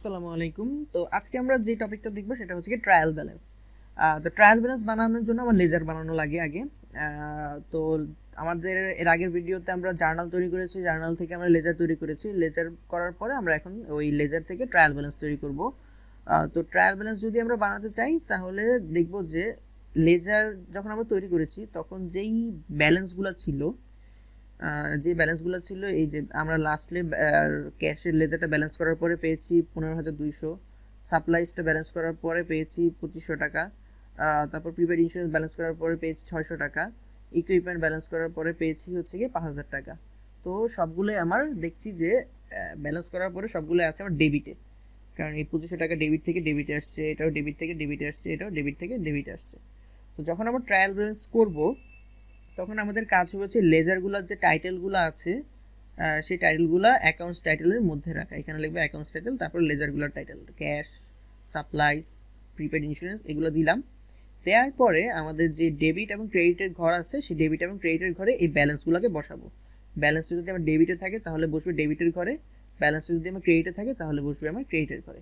আসসালামু আলাইকুম। তো আজকে আমরা যে টপিকটা দেখবো সেটা হচ্ছে কি ট্রায়াল ব্যালেন্স। তো ট্রায়াল ব্যালেন্স বানানোর জন্য আমার লেজার বানানো লাগে আগে। তো আমাদের এর আগের ভিডিওতে আমরা জার্নাল তৈরি করেছি, জার্নাল থেকে আমরা লেজার তৈরি করেছি, লেজার করার পরে আমরা এখন ওই লেজার থেকে ট্রায়াল ব্যালেন্স তৈরি করব। তো ট্রায়াল ব্যালেন্স যদি আমরা বানাতে চাই তাহলে দেখব যে লেজার যখন আমরা তৈরি করেছি তখন যেই ব্যালেন্সগুলো ছিল, যে ব্যালেন্সগুলো ছিল এই যে আমরা লাস্টলি ক্যাশের লেজারটা ব্যালেন্স করার পরে পেয়েছি 15,200, সাপ্লাইসটা ব্যালেন্স করার পরে পেয়েছি 2500 টাকা, তারপর প্রিপেড ইন্স্যুরেন্স ব্যালেন্স করার পরে পেয়েছি 600 টাকা, ইকুইপমেন্ট ব্যালেন্স করার পরে পেয়েছি হচ্ছে গিয়ে 5,000 টাকা। তো সবগুলোই আমার দেখছি যে ব্যালেন্স করার পরে সবগুলো আছে আমার ডেবিটে, কারণ এই 2500 টাকা ডেবিট থেকে ডেবিটে আসছে, এটাও ডেবিট থেকে ডেবিটে আসছে, এটাও ডেবিট থেকে ডেবিটে আসছে। তো যখন আমরা ট্রায়াল ব্যালেন্স করব তখন আমাদের কাজ হচ্ছে লেজারগুলোর যে টাইটেলগুলো আছে সেই টাইটেলগুলো অ্যাকাউন্টস টাইটেলের মধ্যে রাখা। এখানে লিখবে অ্যাকাউন্টস টাইটেল, তারপর লেজারগুলোর title, cash, supplies, prepaid insurance এগুলো দিলাম। দেওয়ার পরে আমাদের যে ডেবিট এবং ক্রেডিটের ঘর আছে সেই ডেবিট এবং ক্রেডিটের ঘরে এই ব্যালেন্সগুলোকে বসাবো। ব্যালেন্সটা যদি আমার ডেবিটে থাকে তাহলে বসবে ডেবিটের ঘরে, ব্যালেন্সটা যদি আমার ক্রেডিটে থাকে তাহলে বসবে আমার ক্রেডিটের ঘরে।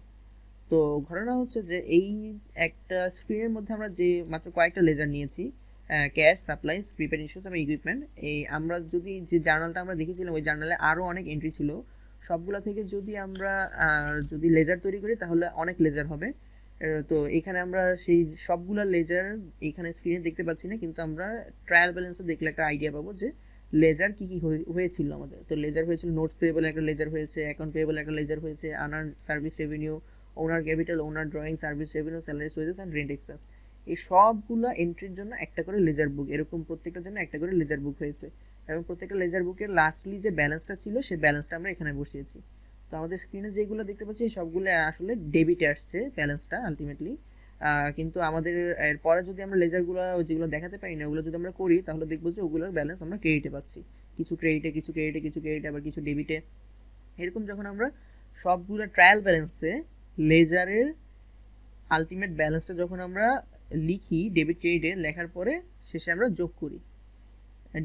তো ঘটনা হচ্ছে যে এই একটা স্ক্রিনের মধ্যে আমরা যে মাত্র কয়েকটা লেজার নিয়েছি, ক্যাশ, সাপ্লাইস, প্রিপেড ইন্স্যুরেন্স এবং ইকুইপমেন্ট, এই আমরা যদি যে জার্নালটা আমরা দেখেছিলাম ওই জার্নালে আরও অনেক এন্ট্রি ছিল, সবগুলা থেকে যদি আমরা যদি লেজার তৈরি করি তাহলে অনেক লেজার হবে। তো এখানে আমরা সেই সবগুলা লেজার এখানে স্ক্রিনে দেখতে পাচ্ছি না, কিন্তু আমরা ট্রায়াল ব্যালেন্সে দেখলে একটা আইডিয়া পাবো যে লেজার কি কি হয়েছিল আমাদের। তো লেজার হয়েছিল নোটস পেয়েবল একটা লেজার হয়েছে, অ্যাকাউন্ট পেয়েবল একটা লেজার হয়েছে, আনার service revenue, owner capital, owner drawing, service revenue, salaries, wages and rent expense. এই সবগুলো এন্ট্রির জন্য একটা করে লেজার বুক, এরকম প্রত্যেকটার জন্য একটা করে লেজার বুক হয়েছে, এবং প্রত্যেকটা লেজার বুকের লাস্টলি যে ব্যালেন্সটা ছিল সেই ব্যালেন্সটা আমরা এখানে বসিয়েছি। তো আমাদের স্ক্রিনে যেগুলো দেখতে পাচ্ছি সবগুলো আসলে ডেবিটে আসছে ব্যালেন্সটা আলটিমেটলি। কিন্তু আমাদের এরপরে যদি আমরা লেজারগুলো যেগুলো দেখাতে পারি না ওগুলো যদি আমরা করি তাহলে দেখবো যে ওগুলোর ব্যালেন্স আমরা ক্রেডিটে পাচ্ছি, কিছু ক্রেডিটে, কিছু ক্রেডিটে, কিছু ক্রেডিটে, আবার কিছু ডেবিটে। এরকম যখন আমরা সবগুলো ট্রায়াল ব্যালেন্সে লেজারের আলটিমেট ব্যালেন্সটা যখন আমরা লিখি ডেবিট ক্রেডিটে, লেখার পরে শেষে আমরা যোগ করি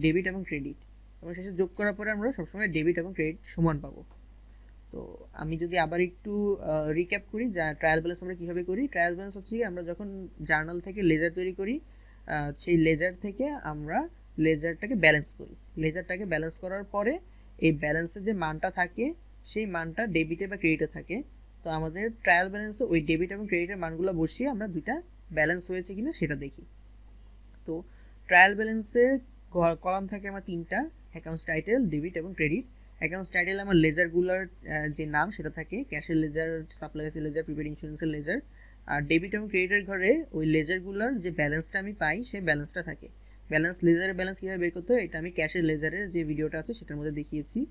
ডেবিট এবং ক্রেডিট, এবং শেষে যোগ করার পরে আমরা সবসময় ডেবিট এবং ক্রেডিট সমান পাবো। তো আমি যদি আবার একটু রিক্যাপ করি যা ট্রায়াল ব্যালেন্স আমরা কীভাবে করি। ট্রায়াল ব্যালেন্স হচ্ছে কি আমরা যখন জার্নাল থেকে লেজার তৈরি করি, সেই লেজার থেকে আমরা লেজারটাকে ব্যালেন্স করি, লেজারটাকে ব্যালেন্স করার পরে এই ব্যালেন্সের যে মানটা থাকে সেই মানটা ডেবিটে বা ক্রেডিটে থাকে। তো আমাদের ট্রায়াল ব্যালেন্সে ওই ডেবিট এবং ক্রেডিটের মানগুলো বসিয়ে আমরা দুইটা ব্যালেন্স হয়েছে কিনা সেটা দেখি। তো ট্রায়াল ব্যালেন্সের কলাম থাকে আমার তিনটা, অ্যাকাউন্টস টাইটেল, ডেবিট এবং ক্রেডিট। অ্যাকাউন্টস টাইটেল আমার লেজারগুলোর যে নাম সেটা থাকে, ক্যাশের লেজার, সাপ্লাইসের লেজার, প্রিপেড ইন্স্যুরেন্সের লেজার। আর ডেবিট এবং ক্রেডিটের ঘরে ওই লেজারগুলোর যে ব্যালেন্সটা আমি পাই সেই ব্যালেন্সটা থাকে। ব্যালেন্স, লেজারের ব্যালেন্স কীভাবে বের করতে হয় এটা আমি ক্যাশের লেজারের যে ভিডিওটা আছে সেটার মধ্যে দেখিয়েছি।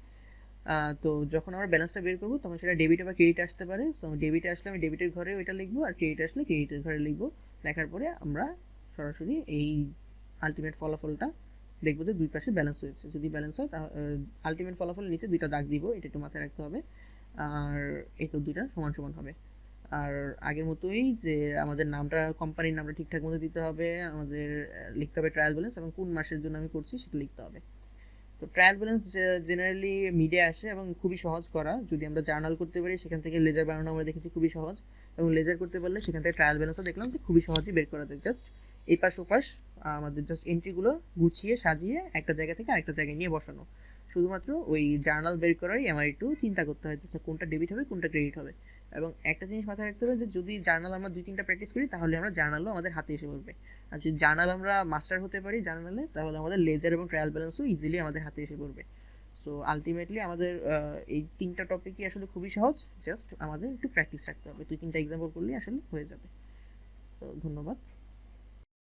তো যখন আমরা ব্যালেন্সটা বের করবো তখন সেটা ডেবিটে বা ক্রেডিটে আসতে পারে। সো ডেবিটে আসলে আমি ডেবিটের ঘরে ওইটা লিখবো, আর ক্রেডিটে আসলে ক্রেডিটের ঘরে লিখবো। লেখার পরে আমরা সরাসরি এই আলটিমেট ফলাফলটা দেখবো যে দুই পাশে ব্যালেন্স হয়েছে। যদি ব্যালেন্স হয় তাহলে আলটিমেট ফলাফলের নিচে দুইটা দাগ দিব, এটা একটু মাথায় রাখতে হবে। আর এই তো দুইটা সমান সমান হবে। আর আগের মতোই যে আমাদের নামটা, কোম্পানির নামটা ঠিকঠাক মতো দিতে হবে, আমাদের লিখতে হবে ট্রায়াল ব্যালেন্স, এবং কোন মাসের জন্য আমি করছি সেটা লিখতে হবে। তো ট্রায়াল ব্যালেন্স জেনারেলি মিডিয়া আসে এবং খুবই সহজ করা। যদি আমরা জার্নাল করতে পারি সেখান থেকে লেজার বানানো আমরা দেখেছি খুবই সহজ, এবং লেজার করতে পারলে সেখান থেকে ট্রায়াল ব্যালেন্সও দেখলাম যে খুবই সহজেই বের করা যায়। জাস্ট এই পাশ ওপাশ আমাদের জাস্ট এন্ট্রিগুলো গুছিয়ে সাজিয়ে একটা জায়গা থেকে আরেকটা জায়গায় নিয়ে বসানো। শুধুমাত্র ওই জার্নাল বের করারই আমার একটু চিন্তা করতে হয় যে কোনটা ডেবিট হবে কোনটা ক্রেডিট হবে। এবং একটা জিনিস মাথায় রাখতে হবে যে যদি জার্নাল আমরা 2-3টা প্র্যাকটিস করি তাহলে আমরা জার্নালও আমাদের হাতে এসে পড়বে। আর যদি জার্নাল আমরা মাস্টার হতে পারি জার্নালে তাহলে আমাদের লেজার এবং ট্রায়াল ব্যালেন্সও ইজিলি আমাদের হাতে এসে পড়বে। সো আলটিমেটলি আমাদের এই 3টা টপিকই আসলে খুবই সহজ, জাস্ট আমাদের একটু প্র্যাকটিস রাখতে হবে। 2-3টা এক্সাম্পল করলেই আসলে হয়ে যাবে। তো ধন্যবাদ।